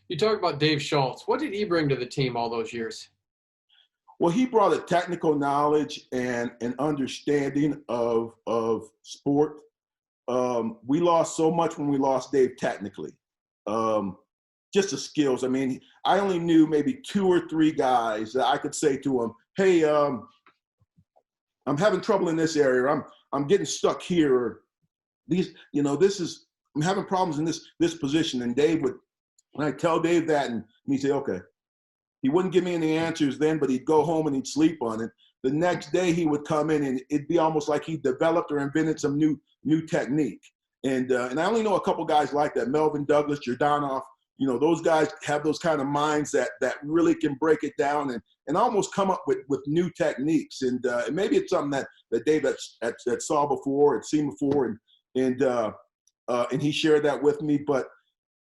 You talk about Dave Schultz. What did he bring to the team all those years? Well, he brought a technical knowledge and an understanding of sport. We lost so much when we lost Dave technically. Um, just the skills. I mean, I only knew maybe two or three guys that I could say to him, "Hey, I'm having trouble in this area. I'm getting stuck here. Or these, I'm having problems in this position." And Dave would, when I tell Dave that, and he'd say, "Okay." He wouldn't give me any answers then, but he'd go home and he'd sleep on it. The next day he would come in and it'd be almost like he developed or invented some new technique. And I only know a couple guys like that: Melvin Douglas, Jordanov. Those guys have those kind of minds that really can break it down and almost come up with new techniques. And maybe it's something that Dave had saw before, had seen before, and he shared that with me. But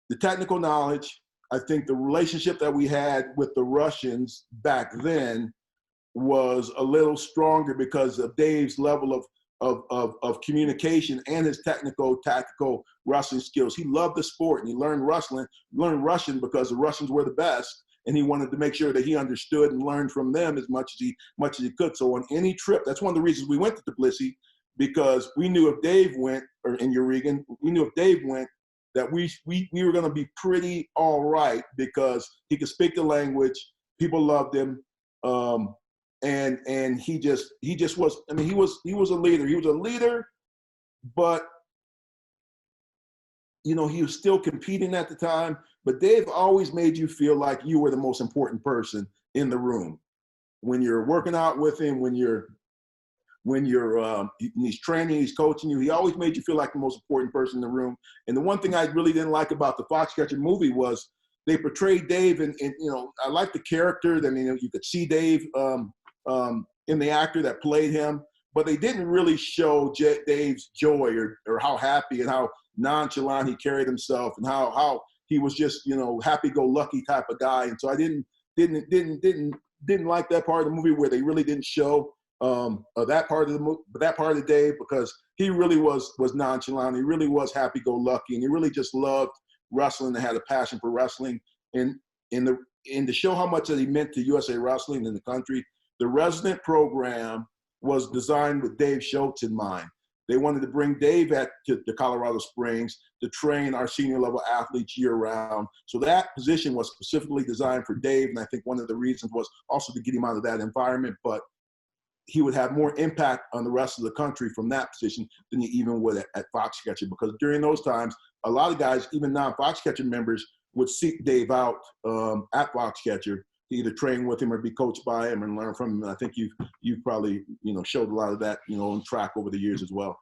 the technical knowledge, I think the relationship that we had with the Russians back then was a little stronger because of Dave's level of communication and his tactical wrestling skills. He loved the sport and he learned Russian because the Russians were the best, and he wanted to make sure that he understood and learned from them as much as he could. So on any trip, that's one of the reasons we went to Tbilisi, because we knew if Dave went, or in Urigan, we knew if Dave went, that we were going to be pretty all right because he could speak the language. People loved him, and he just was. I mean, he was a leader. He was a leader, but he was still competing at the time. But Dave always made you feel like you were the most important person in the room when you're working out with him, when he's training, he's coaching you. He always made you feel like the most important person in the room. And the one thing I really didn't like about the Foxcatcher movie was they portrayed Dave, and I liked the character. I mean, you could see Dave in the actor that played him, but they didn't really show Dave's joy or how happy and how nonchalant he carried himself and how he was just happy-go-lucky type of guy. And so I didn't like that part of the movie where they really didn't show that part of Dave, because he really was nonchalant. He really was happy-go-lucky, and he really just loved wrestling and had a passion for wrestling. And to show how much that he meant to USA Wrestling in the country, the resident program was designed with Dave Schultz in mind. They wanted to bring Dave to Colorado Springs to train our senior level athletes year round. So that position was specifically designed for Dave, and I think one of the reasons was also to get him out of that environment. But he would have more impact on the rest of the country from that position than he even would at Foxcatcher, because during those times, a lot of guys, even non-Foxcatcher members, would seek Dave out at Foxcatcher to either train with him or be coached by him and learn from him. And I think you've probably showed a lot of that on track over the years as well.